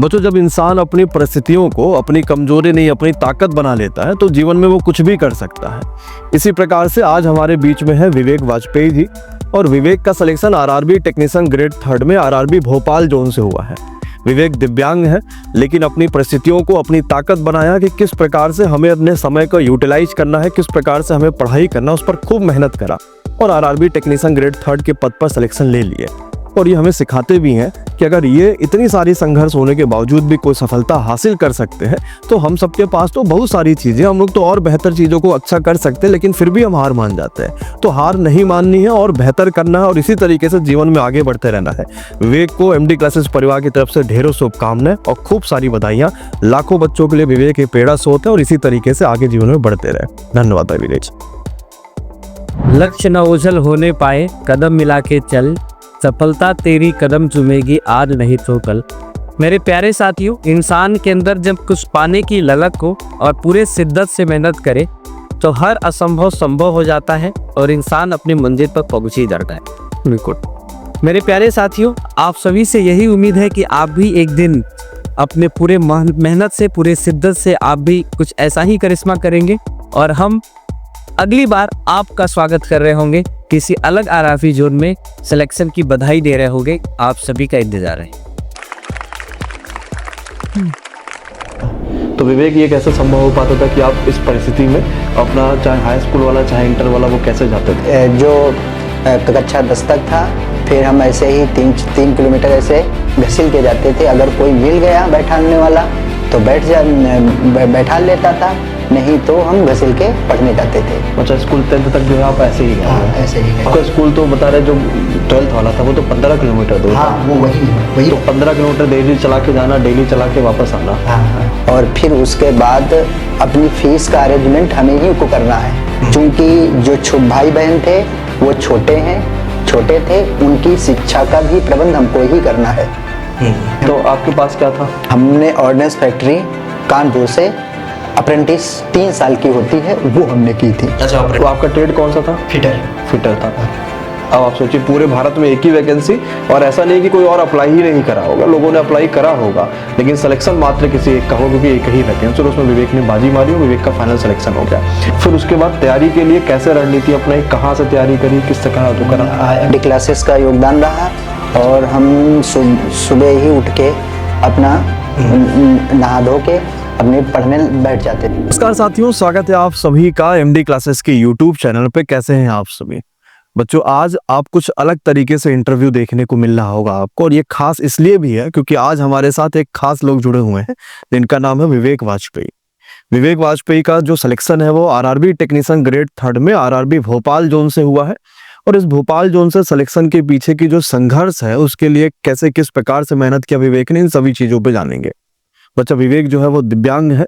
बच्चों, जब इंसान अपनी परिस्थितियों को अपनी कमजोरी नहीं अपनी ताकत बना लेता है तो जीवन में वो कुछ भी कर सकता है। इसी प्रकार से आज हमारे बीच में है विवेक वाजपेयी जी, और विवेक का सिलेक्शन आरआरबी टेक्नीशियन ग्रेड 3 में आरआरबी भोपाल जोन से हुआ है। विवेक दिव्यांग है, लेकिन अपनी परिस्थितियों को अपनी ताकत बनाया कि किस प्रकार से हमें अपने समय को यूटिलाइज करना है, किस प्रकार से हमें पढ़ाई करना, उस पर खूब मेहनत करा और आरआरबी टेक्नीशियन ग्रेड 3 के पद पर सिलेक्शन ले लिए। और ये हमें सिखाते भी हैं कि अगर ये इतनी सारी संघर्ष होने के बावजूद भी कोई सफलता हासिल कर सकते हैं तो हम सबके पास तो बहुत सारी चीज़ें, हम लोग तो और बेहतर चीज़ों को अच्छा कर सकते हैं, लेकिन फिर भी हम हार मान जाते हैं। तो हार नहीं माननी है और बेहतर करना है और इसी तरीके से जीवन में आगे बढ़ते रहना है। विवेक को एमडी क्लासेस परिवार की तरफ से ढेरों शुभकामनाएं और खूब सारी बधाइयाँ। लाखों बच्चों के लिए विवेक एक प्रेरणा स्रोत है और इसी तरीके से आगे जीवन में बढ़ते रहे। धन्यवाद विवेक। लक्ष्य न ओझल होने पाए, कदम मिला के चल, सफलता तेरी कदम चूमेगी आज नहीं तो कल। मेरे प्यारे साथियों, इंसान के अंदर जब कुछ पाने की ललक हो और पूरे शिद्दत से मेहनत करे तो हर असंभव संभव हो जाता है और इंसान अपनी मंजिल पर पहुंच ही जाता है। बिल्कुल मेरे प्यारे साथियों, आप सभी से यही उम्मीद है कि आप भी एक दिन अपने पूरे मेहनत से, पूरे शिद्दत से आप भी कुछ ऐसा ही करिश्मा करेंगे और हम अगली बार आपका स्वागत कर रहे होंगे किसी अलग आरआरबी जोन में, सिलेक्शन की बधाई दे रहे होंगे। आप सभी का इंतजार है। तो विवेक, ये कैसे संभव हो पाता था कि आप इस परिस्थिति में अपना चाहे हाई स्कूल वाला चाहे इंटर वाला वो कैसे जाते थे? जो कक्षा 10 तक था, फिर हम ऐसे ही 3 किलोमीटर ऐसे घसील के जाते थे। अगर कोई मिल गया बैठाने वाला तो बैठा लेता था, नहीं तो हम घसील के पढ़ने जाते थे। अच्छा, स्कूल 10th तक जो है आप ऐसे ही गए? हाँ, ऐसे ही गए। आपका स्कूल तो बता रहे जो 12th वाला था वो तो 15 किलोमीटर दूर था। हाँ, वो वही तो 15 किलोमीटर डेली चला के जाना, डेली चला के वापस आना। हाँ। और फिर उसके बाद अपनी फीस का अरेंजमेंट हमें ही को करना है, क्योंकि जो भाई बहन थे वो छोटे थे, उनकी शिक्षा का भी प्रबंध हमको ही करना है। तो आपके पास क्या था? हमने ऑर्डिनेंस फैक्ट्री कानपुर से अप्रेंटिस 3 साल की होती है, वो हमने की थी। अच्छा, तो आपका ट्रेड कौन सा था? फिटर था। अब आप सोचिए, पूरे भारत में एक ही वैकेंसी, और ऐसा नहीं कि कोई और अप्लाई ही नहीं करा होगा, लोगों ने अप्लाई करा होगा, लेकिन सिलेक्शन मात्र किसी एक का हो, क्योंकि एक ही वैकेंसी, और उसमें विवेक ने बाजी मारी और विवेक का फाइनल सिलेक्शन हो गया। फिर उसके बाद तैयारी के लिए कैसे रणनीति अपनाई, कहाँ से तैयारी करी, किस तरह तो करा? एमडी क्लासेस का योगदान रहा और हम सुबह ही उठ के अपना नहा धो के अपने पढ़ने बैठ जाते थे। नमस्कार साथियों, स्वागत है आप सभी का एमडी क्लासेस के यूट्यूब चैनल पे। कैसे हैं आप सभी बच्चों? आज आप कुछ अलग तरीके से इंटरव्यू देखने को मिल रहा होगा आपको, और ये खास इसलिए भी है क्योंकि आज हमारे साथ एक खास लोग जुड़े हुए हैं जिनका नाम है विवेक वाजपेयी। विवेक वाजपेयी का जो सिलेक्शन है वो आरआरबी टेक्नीशियन ग्रेड 3 में आरआरबी भोपाल जोन से हुआ है, और इस भोपाल जोन से सिलेक्शन के पीछे की जो संघर्ष है उसके लिए कैसे किस प्रकार से मेहनत किया विवेक ने, इन सभी चीजों पे जानेंगे। बच्चा, विवेक जो है वो दिव्यांग है,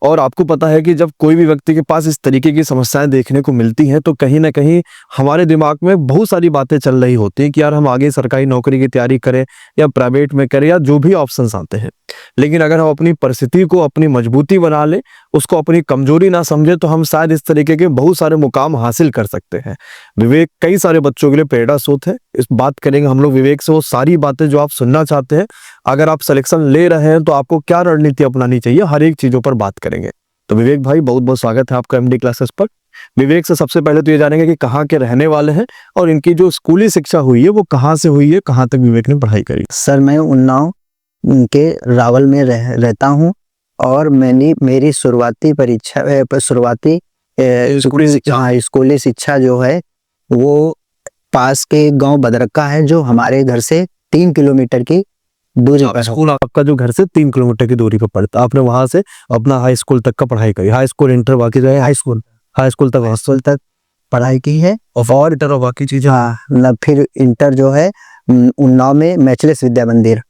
और आपको पता है कि जब कोई भी व्यक्ति के पास इस तरीके की समस्याएं देखने को मिलती हैं तो कहीं ना कहीं हमारे दिमाग में बहुत सारी बातें चल रही होती हैं कि यार हम आगे सरकारी नौकरी की तैयारी करें या प्राइवेट में करें या जो भी ऑप्शंस आते हैं। लेकिन अगर हम अपनी परिस्थिति को अपनी मजबूती बना ले, उसको अपनी कमजोरी ना समझे, तो हम शायद इस तरीके के बहुत सारे मुकाम हासिल कर सकते हैं। विवेक कई सारे बच्चों के लिए प्रेरणा स्रोत है। इस बात करेंगे हम लोग विवेक से वो सारी बातें जो आप सुनना चाहते हैं। अगर आप सिलेक्शन ले रहे हैं तो आपको क्या रणनीति अपनानी चाहिए, हर एक चीजों पर बात करेंगे। तो विवेक भाई, बहुत बहुत स्वागत है आपका एमडी क्लासेस पर। विवेक से सबसे पहले तो ये जानेंगे कि कहाँ के रहने वाले हैं और इनकी जो स्कूली शिक्षा हुई है वो कहाँ से हुई है, कहाँ तक विवेक ने पढ़ाई करी? सर, मैं उन्नाव के रावल में रहता हूँ, और मेरी शुरुआती स्कूली शिक्षा जो है वो पास के गांव बदरक्का है, जो हमारे घर से 3 किलोमीटर की दूरी पर। स्कूल आपका जो घर से 3 किलोमीटर की दूरी पर पड़ता, आपने वहां से अपना हाई स्कूल तक का पढ़ाई करी? हाई स्कूल, इंटर, बाकी जो है हाई स्कूल तक पढ़ाई की है, और इंटर और बाकी चीजें? हाँ, मतलब फिर इंटर जो है उन्नाव में मैचलेस विद्या मंदिर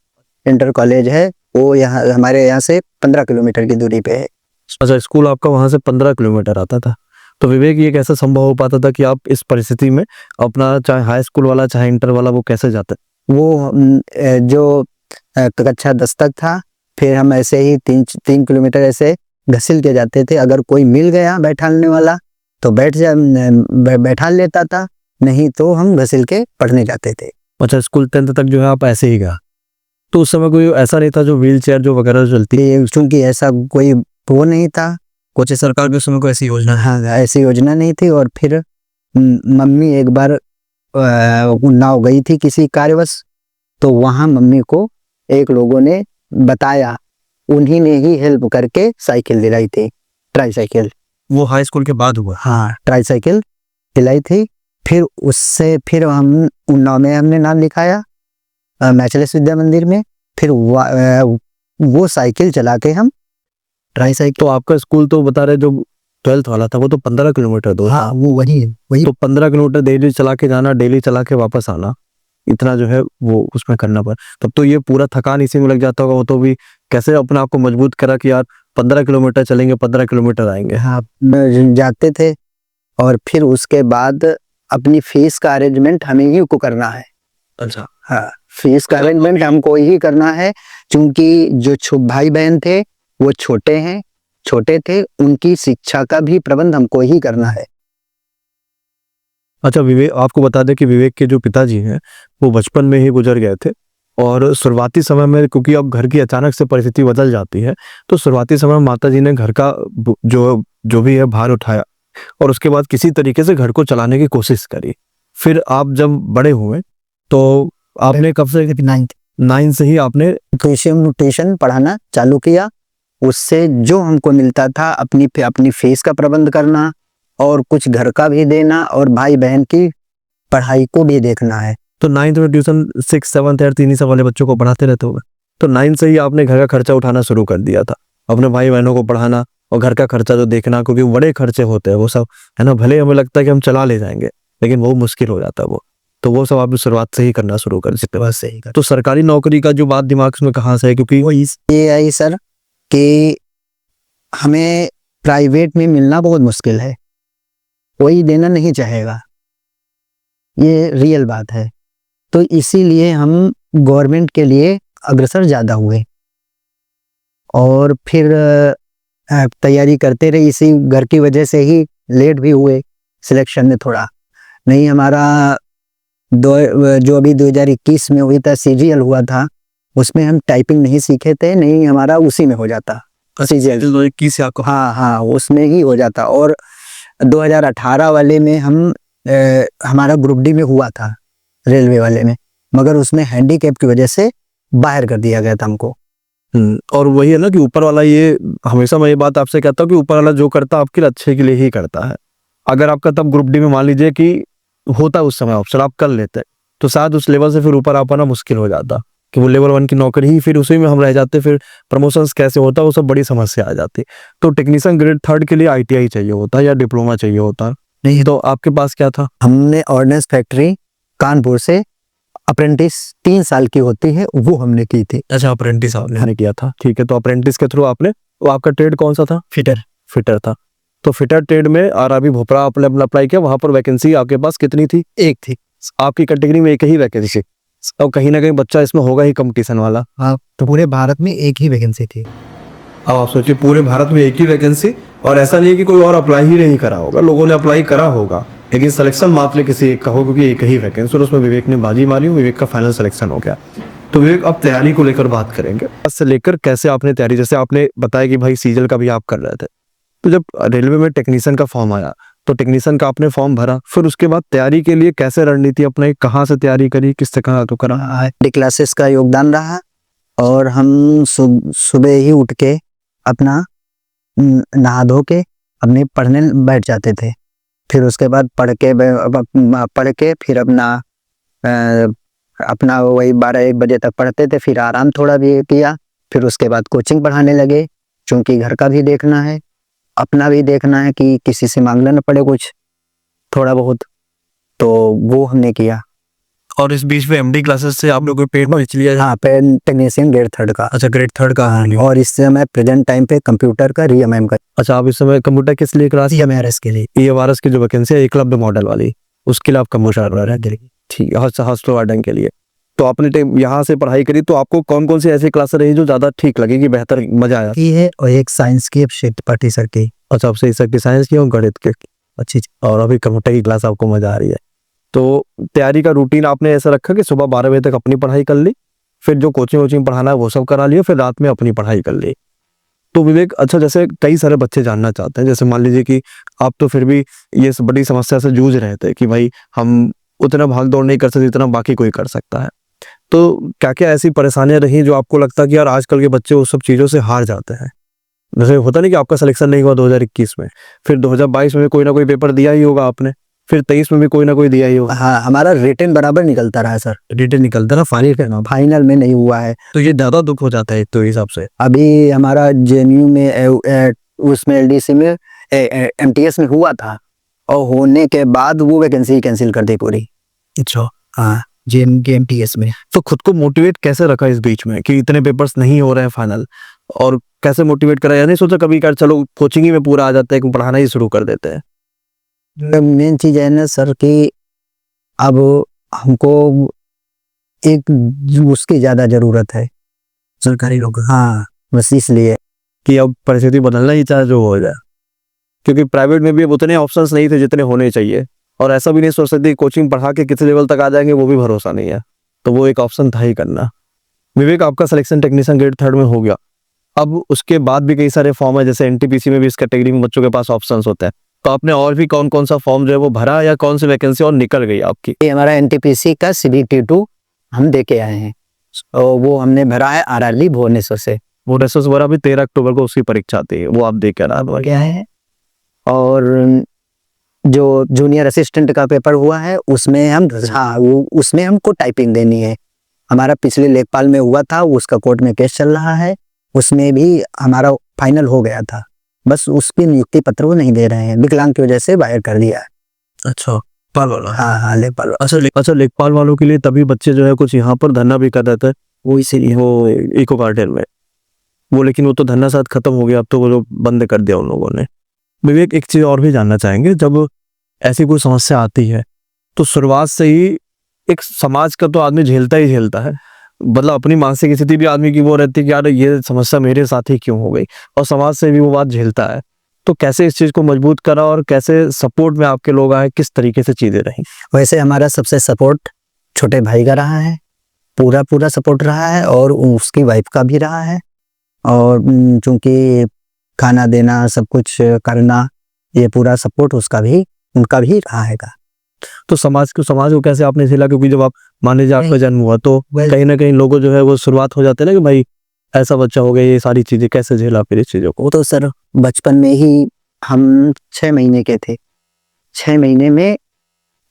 इंटर कॉलेज है, वो यहाँ हमारे यहाँ से 15 किलोमीटर की दूरी पे है। अच्छा, स्कूल आपका वहां से 15 किलोमीटर आता था। तो विवेक, ये कैसे संभव हो पाता था कि आप इस परिस्थिति में अपना चाहे हाई स्कूल वाला चाहे इंटर वाला वो कैसे जाते? वो जो कक्षा 10 तक था, फिर हम ऐसे ही 3 किलोमीटर ऐसे घसील के जाते थे। अगर कोई मिल गया बैठाने वाला तो बैठा लेता था, नहीं तो हम घसील के पढ़ने जाते थे। अच्छा, स्कूल 10th तक जो है आप ऐसे ही गया? तो उस समय कोई ऐसा नहीं था जो व्हील चेयर जो वगैरह चलती है? ये चूंकि ऐसा कोई वो नहीं था, कुछ सरकार के उस समय कोई ऐसी योजना है? हाँ ऐसी योजना नहीं थी। और फिर मम्मी एक बार उन्नाव गई थी किसी कार्यवश, तो वहाँ मम्मी को एक लोगों ने बताया, उन्हीं ने ही हेल्प करके साइकिल दिलाई थी, ट्राईसाइकिल। वो हाई स्कूल के बाद हुआ? हाँ ट्राईसाइकिल दिलाई थी। फिर उससे फिर हम उन्नाव में हमने नाम लिखाया मैचलेस विद्या मंदिर में। फिर वो साइकिल चला के हम ट्राईसाइकिल। तो आपका स्कूल तो बता रहे जो 12th वाला था वो तो 15 किलोमीटर दूर था। हाँ वो वही तो 15 किलोमीटर डेली चला के जाना, डेली चला के वापस आना, इतना जो है वो उसमें करना पड़ा। तब तो ये पूरा थकान इसी में लग जाता होगा। वो तो भी कैसे अपने आप को मजबूत करा कि यार 15 किलोमीटर चलेंगे, 15 किलोमीटर आएंगे? हाँ जाते थे। और फिर उसके बाद अपनी फीस का अरेंजमेंट हमें ही को करना है। अच्छा। हाँ फीस का अरेंजमेंट हमको ही करना है, क्योंकि जो भाई बहन थे वो छोटे थे, उनकी शिक्षा का भी प्रबंध हमको ही करना है। अच्छा, विवेक, आपको बता दें कि विवेक के जो पिताजी हैं वो बचपन में ही गुजर गए थे। और शुरुआती समय में, क्योंकि अब घर की अचानक से परिस्थिति बदल जाती है, तो शुरुआती समय में माताजी ने घर का जो भी है भार उठाया और उसके बाद किसी तरीके से घर को चलाने की कोशिश करी। फिर आप जब बड़े हुए तो आपने कब से? 9 से ही आपने ट्यूशन पढ़ाना चालू किया। उससे जो हमको मिलता था अपनी फीस का प्रबंध करना और कुछ घर का भी देना और भाई बहन की पढ़ाई को भी देखना है। तो 9th में ट्यूशन 6, 7, 8 3 वाले बच्चों को पढ़ाते रहते होगे। तो 9 से ही आपने घर का खर्चा उठाना शुरू कर दिया था, अपने भाई बहनों को पढ़ाना और घर का खर्चा जो देखना, क्योंकि बड़े खर्चे होते हैं वो सब, है ना। भले हमें लगता है कि हम चला ले जाएंगे, लेकिन वो मुश्किल हो जाता है वो। तो वो सब आपने शुरुआत से ही करना शुरू कर दिया? बस सही कर। तो सरकारी नौकरी का जो बात दिमाग में कहाँ से है? क्योंकि ये आई सर कि हमें प्राइवेट में मिलना बहुत मुश्किल है, कोई देना नहीं चाहेगा, ये रियल बात है। तो इसीलिए हम गवर्नमेंट के लिए अग्रसर ज़्यादा हुए और फिर तैयारी करते रहे। इसी घर की वजह से ही लेट भी हुए सिलेक्शन में थोड़ा। नहीं हमारा जो अभी 2021 में हुई था सीजीएल हुआ था, उसमें हम टाइपिंग नहीं सीखे थे, नहीं हमारा उसी में हो जाता सीजीएल 2021 से आपको? हाँ उसमें ही हो जाता। और 2018 वाले में हमारा ग्रुप डी में हुआ था रेलवे वाले में, मगर उसमें हैंडीकैप की वजह से बाहर कर दिया गया था हमको। और वही है ना कि ऊपर वाला, ये हमेशा मैं ये बात आपसे कहता हूँ कि ऊपर वाला जो करता है आपके लिए अच्छे के लिए ही करता है। अगर आपका तब ग्रुप डी में मान लीजिए कि होता उस समय ऑप्शन आप कर लेते, तो शायद उस लेवल से फिर ऊपर आ पाना मुश्किल हो जाता, कि वो लेवल 1 की नौकरी ही फिर उसी में हम रह जाते, फिर प्रमोशंस कैसे होता, वो सब बड़ी समस्या आ जाती। तो टेक्नीशियन ग्रेड 3 के लिए ITI चाहिए होता या डिप्लोमा चाहिए होता? नहीं, तो आपके पास क्या था? हमने ऑर्डिनेंस फैक्ट्री कानपुर से अप्रेंटिस 3 साल की होती है, वो हमने की थी। अच्छा, अप्रेंटिस आपने किया था, ठीक है। तो अप्रेंटिस के थ्रू आपने, वो आपका ट्रेड कौन सा था? फिटर था। तो फिटर ट्रेड में RRB भोपरा आपने अप्लाई किया, वहां पर वैकेंसी आपके पास कितनी थी? एक थी। आपकी कैटेगरी में एक ही वैकेंसी, और कहीं ना कहीं बच्चा इसमें होगा ही कंपटीशन वाला। हाँ तो पूरे भारत में एक ही वैकेंसी थी। अब आप सोचिए, पूरे भारत में एक ही वैकेंसी, और ऐसा नहीं है कि कोई और अप्लाई ही नहीं करा होगा, लोगों ने अप्लाई करा होगा, लेकिन सिलेक्शन मात्र किसी एक का हो, क्योंकि एक ही वैकेंसी और उसमें विवेक ने बाजी मारी, विवेक का फाइनल सिलेक्शन हो गया। तो विवेक, अब तैयारी को लेकर बात करेंगे। से लेकर कैसे आपने तैयारी, जैसे आपने बताया कि भाई सीजल का भी आप कर रहे थे, तो जब रेलवे में टेक्नीशियन का फॉर्म आया तो टेक्नीशियन का आपने फॉर्म भरा, फिर उसके बाद तैयारी के लिए कैसे रणनीति अपनाई, कहाँ से तैयारी करी, किस तरह तो करा? क्लासेस का योगदान रहा, और हम सुबह ही उठ के अपना नहा धो के अपने पढ़ने बैठ जाते थे। फिर उसके बाद पढ़ के फिर अपना वही 12-1 बजे तक पढ़ते थे, फिर आराम थोड़ा भी किया। फिर उसके बाद कोचिंग पढ़ाने लगे, क्योंकि घर का भी देखना है, अपना भी देखना है कि किसी से मांगना न पड़े कुछ थोड़ा बहुत, तो वो हमने किया। और इस बीच में MD क्लासेस से आप लोग को पेड में लिया? हाँ, टेक्नीशियन ग्रेड 3 का। अच्छा, ग्रेड 3 का। और इस समय प्रेजेंट टाइम पे कंप्यूटर का RMM का। अच्छा, आप इस समय कंप्यूटर किस लिए क्लास? EMRS के लिए। EMRS की जो वैकेंसी है एकलव्य मॉडल वाली, उसके लिए आप कंप्यूटर कर रहे हैं? ठीक है, हॉस्टल वार्डन के लिए। तो आपने यहाँ से पढ़ाई करी, तो आपको कौन कौन सी ऐसी क्लासेस रही जो ज्यादा ठीक लगी, कि बेहतर मजा आया? की है, और एक साइंस की पार्टी सर की। अच्छा, आपसे इस की साइंस की और गणित के अच्छी, और अभी कंप्यूटर की क्लास आपको मजा आ रही है। तो तैयारी का रूटीन आपने ऐसा रखा कि सुबह 12 बजे तक अपनी पढ़ाई कर ली, फिर जो कोचिंग वोचिंग पढ़ाना है वो सब करा लिया, फिर रात में अपनी पढ़ाई कर ली। तो विवेक, अच्छा जैसे कई सारे बच्चे जानना चाहते हैं, जैसे मान लीजिए कि आप तो फिर भी ये बड़ी समस्या से जूझ रहे थे कि भाई हम उतना भाग दौड़ नहीं कर सकते जितना बाकी कोई कर सकता है, तो क्या क्या ऐसी परेशानियां रही जो आपको लगता है कि यार आजकल के बच्चे उस सब चीज़ों से हार जाते हैं? जैसे होता नहीं कि आपका सिलेक्शन नहीं हुआ 2021 में, फिर 2022 में भी कोई ना कोई पेपर दिया ही होगा आपने, फिर 23 में भी कोई ना कोई दिया ही होगा। हाँ, हमारा रिटर्न बराबर निकलता रहा सर, रिटर्न निकलता ना, फाइनल करना, फाइनल में नहीं हुआ है। तो ये ज़्यादा दुख हो जाता है तो हिसाब से। अभी हमारा जेएनयू में उसमें एलडीसी में एमटीएस में हुआ था, और होने के बाद वो वैकेंसी कैंसिल कर दी पूरी। अच्छा, हाँ, जेएनयू के एमटीएस में। तो खुद को मोटिवेट कैसे रखा इस बीच में कि इतने पेपर्स नहीं हो रहे हैं फाइनल, और कैसे मोटिवेट करा? या नहीं सोचा कभी यार चलो कोचिंग ही में पूरा आ जाता है कि पढ़ाना ही शुरू कर देते हैं? मेन चीज है ना सर कि अब हमको एक उसकी ज्यादा जरूरत है, सरकारी लोग। हाँ, बस इसलिए कि अब परिस्थिति बदलना ही चाहे जो हो जाए, क्योंकि प्राइवेट में भी अब उतने ऑप्शंस नहीं थे जितने होने चाहिए, और ऐसा भी नहीं सोच सकते कोचिंग पढ़ा के किस लेवल तक आ जाएंगे वो भी भरोसा नहीं है, तो वो एक ऑप्शन था ही करना। विवेक, आपका सिलेक्शन टेक्नीशियन ग्रेड 3 में हो गया, अब उसके बाद भी कई सारे फॉर्म है, जैसे एनटीपीसी में भी इस कैटेगरी में बच्चों के पास ऑप्शंस होते हैं, तो आपने और भी कौन कौन सा फॉर्म जो है वो भरा, या कौन सी वैकेंसी और निकल गई आपकी? ये हमारा एनटीपीसी का CBT2 हम दे के आए हैं, और वो हमने भरा है आरआरली भुवनेश्वर से। वो रेसस वगैरह भी 13 अक्टूबर को उसकी परीक्षा आती है, वो आप दे के आ क्या है, और जो जूनियर असिस्टेंट का पेपर हुआ है उसमें हम, हाँ, वो उसमें हमको टाइपिंग देनी है। हमारा पिछले लेखपाल में हुआ था, उसका कोर्ट में केस चल रहा है, उसमें भी हमारा फाइनल हो गया था, बस उसकी नियुक्ति पत्र वो नहीं दे रहे हैं, विकलांग की वजह से बाहर कर दिया है। अच्छा, लेखपाल वाला? हाँ हाँ, लेखपाल। अच्छा, लेखपाल वालों के लिए तभी बच्चे जो है कुछ यहाँ पर धरना भी कर रहे थे, वो इसीलिए वो इको गार्डन में वो, लेकिन वो तो धरना शायद खत्म हो गया, अब तो वो लोग बंद कर दिया उन लोगों ने। विवेक, एक चीज और भी जानना चाहेंगे, जब ऐसी कोई समस्या आती है तो शुरुआत से ही एक समाज का तो आदमी झेलता ही झेलता है, मतलब अपनी मानसिक स्थिति भी आदमी की वो रहती है कि यार ये समस्या मेरे साथ ही क्यों हो गई, और समाज से भी वो बात झेलता है, तो कैसे इस चीज को मजबूत करा और कैसे सपोर्ट में आपके लोग आए, किस तरीके से चीजें रही? वैसे हमारा सबसे सपोर्ट छोटे भाई का रहा है, पूरा सपोर्ट रहा है, और उसकी वाइफ का भी रहा है, और चूंकि खाना देना सब कुछ करना, ये पूरा सपोर्ट उनका भी रहा है। तो समाज को कैसे आपने झेला? क्योंकि जब आप मान लीजिए आपका जन्म हुआ तो कहीं ना कहीं लोगों जो है वो शुरुआत हो जाते हैं ना कि भाई ऐसा बच्चा हो गया, ये सारी चीजें कैसे झेला फिर इस चीजों को? वो तो सर बचपन में ही हम 6 महीने के थे, 6 महीने में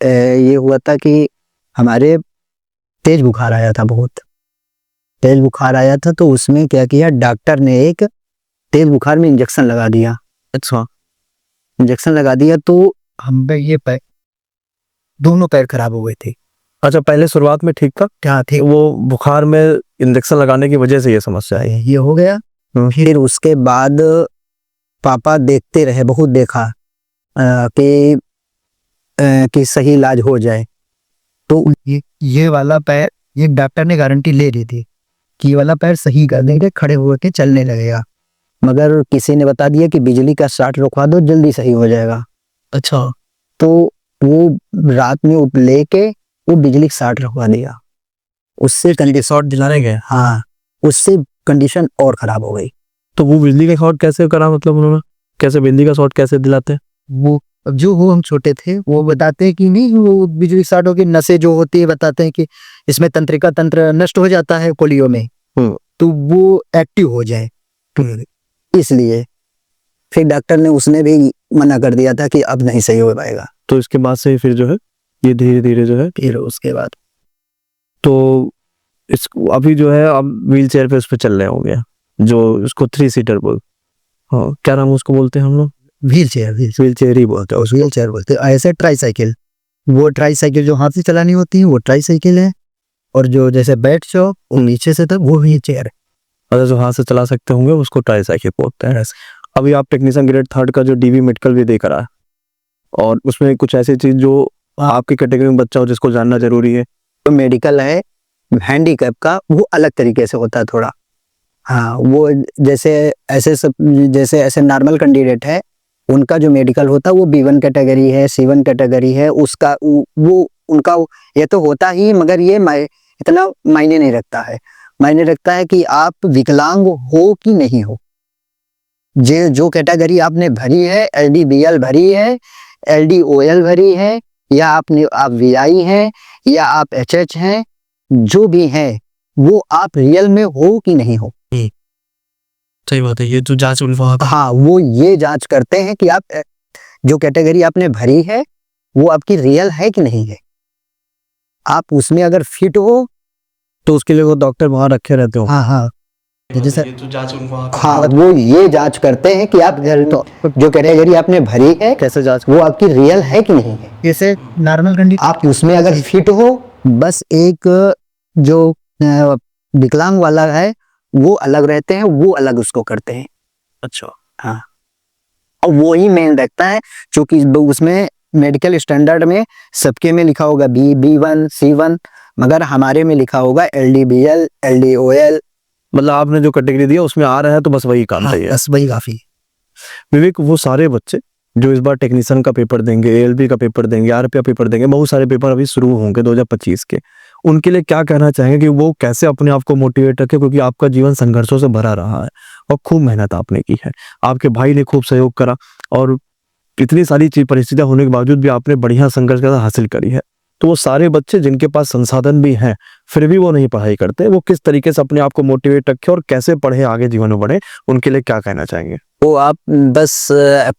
ये हुआ था कि हमारे तेज बुखार आया था, बहुत तेज बुखार आया था, तो उसमें क्या किया, डॉक्टर ने एक तेज बुखार में इंजेक्शन लगा दिया। अच्छा, इंजेक्शन लगा दिया तो हम पे ये दोनों पैर खराब हो गए थे। अच्छा, पहले शुरुआत में ठीक था, क्या थे, वो बुखार में इंजेक्शन लगाने की वजह से ये समस्या है? ये हो गया। फिर उसके बाद पापा देखते रहे, बहुत देखा कि सही इलाज हो जाए, तो ये वाला पैर, ये डॉक्टर ने गारंटी ले ली थी कि ये वाला पैर सही कर देंगे, खड़े होकर चलने लगेगा, मगर किसी ने बता दिया कि बिजली का शॉर्ट रुकवा दो, जल्दी सही हो जाएगा। अच्छा, तो वो रात में लेके वो बिजली का शॉर्ट रुकवा दिया, उससे शॉर्ट दिलाने गए? हाँ, उससे कंडीशन और खराब हो गई। तो वो बिजली का शॉर्ट कैसे करा, मतलब उन्होंने कैसे बिजली का शॉर्ट कैसे दिलाते हैं? वो जो हम छोटे थे वो बताते हैं कि नहीं, वो बिजली शॉर्ट होगी, नसें जो होती है बताते हैं कि इसमें तंत्रिका तंत्र नष्ट हो जाता है पोलियो में, तो वो एक्टिव हो जाए, इसलिए फिर डॉक्टर ने उसने भी मना कर दिया था कि अब नहीं सही हो पाएगा। तो इसके बाद से फिर जो है ये धीरे धीरे जो है, फिर उसके बाद तो इसको अभी जो है अब व्हील चेयर पे उस पर चल रहे होंगे, जो उसको 3 सीटर बोल, हाँ क्या नाम उसको बोलते हैं हम लोग? व्हील चेयर ही बोलते हैं, व्हील चेयर बोलते हैं। ऐसे ट्राईसाइकिल, वो ट्राईसाइकिल जो हाथ से चलानी होती है वो ट्राईसाइकिल है, और जो जैसे बैठ जाओ नीचे से तक वो व्हील चेयर है। अच्छा, जो हाथ से चला सकते होंगे उसको ट्राईसाइकिल बोलते हैं। अभी आप टेक्नीशियन ग्रेड 3 का जो डीवी मेडिकल भी देकर आए, और उसमें कुछ ऐसी चीज जो आपकी कैटेगरी में बच्चा हो जिसको जानना जरूरी है? तो मेडिकल है हैंडीकैप का, वो अलग तरीके से होता है थोड़ा। हाँ, वो जैसे ऐसे नॉर्मल कैंडिडेट है, उनका जो मेडिकल होता है वो B1 कैटेगरी है, C1 कैटेगरी है, उसका वो उनका ये तो होता ही, मगर ये इतना मायने नहीं रखता है। मायने रखता है कि आप विकलांग हो कि नहीं हो। जो कैटेगरी आपने भरी है, LDBL भरी है, LDOL भरी है, या आप VI हैं या आप HH हैं, जो भी है वो आप रियल में हो कि नहीं हो। सही बात है, ये तो जांच हाँ, वो ये जांच करते हैं कि आप जो कैटेगरी आपने भरी है वो आपकी रियल है कि नहीं है। आप उसमें अगर फिट हो तो उसके लिए वो डॉक्टर वहां रखे रहते हो। हाँ, जैसे ये तो जांच हाँ, वो ये जांच करते हैं कि आप जो कैटेगरी आपने भरी है कैसे जांच? वो आपकी रियल है कि नहीं है। जैसे नॉर्मल कंडीशन आप उसमें अगर फिट हो, बस एक जो विकलांग वाला है वो अलग रहते हैं, वो अलग उसको करते हैं। अच्छा, हाँ, और वो ही मेन रखता है, क्योंकि उसमें मेडिकल स्टैंडर्ड में सबके में लिखा होगा B1 C1, मगर हमारे में लिखा होगा LDBL LDOL। मतलब आपने जो कैटेगरी दिया उसमें आ रहा है तो बस वही काम हाँ, चाहिए। बस वही काफी। विवेक, वो सारे बच्चे जो इस बार टेक्नीशियन का पेपर देंगे, ALP का पेपर देंगे, RP का पेपर देंगे, बहुत सारे पेपर अभी शुरू होंगे 2025 के, उनके लिए क्या कहना चाहेंगे कि वो कैसे अपने आप को मोटिवेट रखे? क्योंकि आपका जीवन संघर्षों से भरा रहा है और खूब मेहनत आपने की है, आपके भाई ने खूब सहयोग करा और इतनी सारी परिस्थितियां होने के बावजूद भी आपने बढ़िया संघर्ष का हासिल करी है। तो वो सारे बच्चे जिनके पास संसाधन भी हैं फिर भी वो नहीं पढ़ाई करते, वो किस तरीके से अपने आप को मोटिवेट रखे और कैसे पढ़े, आगे जीवन में बढ़े, उनके लिए क्या कहना चाहेंगे? वो आप बस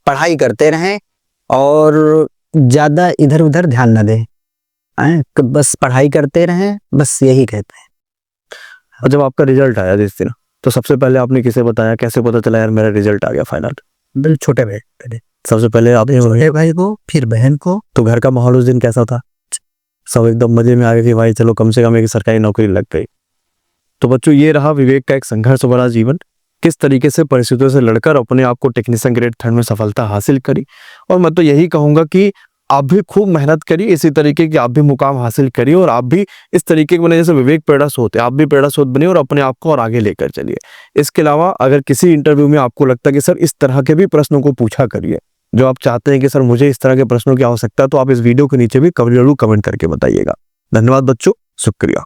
पढ़ाई करते रहें और ज्यादा इधर उधर ध्यान न दें, बस पढ़ाई करते रहें, बस यही कहते हैं। और जब आपका रिजल्ट आया जिस दिन, तो सबसे पहले आपने किसे बताया, कैसे पता चला यार मेरा रिजल्ट आ गया फाइनल? बिल्कुल, छोटे भाई, सबसे पहले आपने छोटे भाई को, फिर बहन को। तो घर का माहौल उस दिन कैसा था? सब एकदम मजे में आ गए कि भाई चलो कम से कम एक सरकारी नौकरी लग गई। तो बच्चों, ये रहा विवेक का एक संघर्ष भरा जीवन, किस तरीके से परिस्थितियों से लड़कर अपने आप को टेक्नीशियन ग्रेड 3 में सफलता हासिल करी। और मैं तो यही कहूंगा कि आप भी खूब मेहनत करिए, इसी तरीके की आप भी मुकाम हासिल करिए और आप भी इस तरीके के बने जैसे विवेक प्रेरणा स्रोत है, आप भी प्रेरणा स्रोत बनिए और अपने आप को और आगे लेकर चलिए। इसके अलावा अगर किसी इंटरव्यू में आपको लगता है कि सर इस तरह के भी प्रश्नों को पूछा करिए, जो आप चाहते हैं कि सर मुझे इस तरह के प्रश्नों की आवश्यकता है, तो आप इस वीडियो के नीचे भी जरूर कमेंट करके बताइएगा। धन्यवाद बच्चों, शुक्रिया।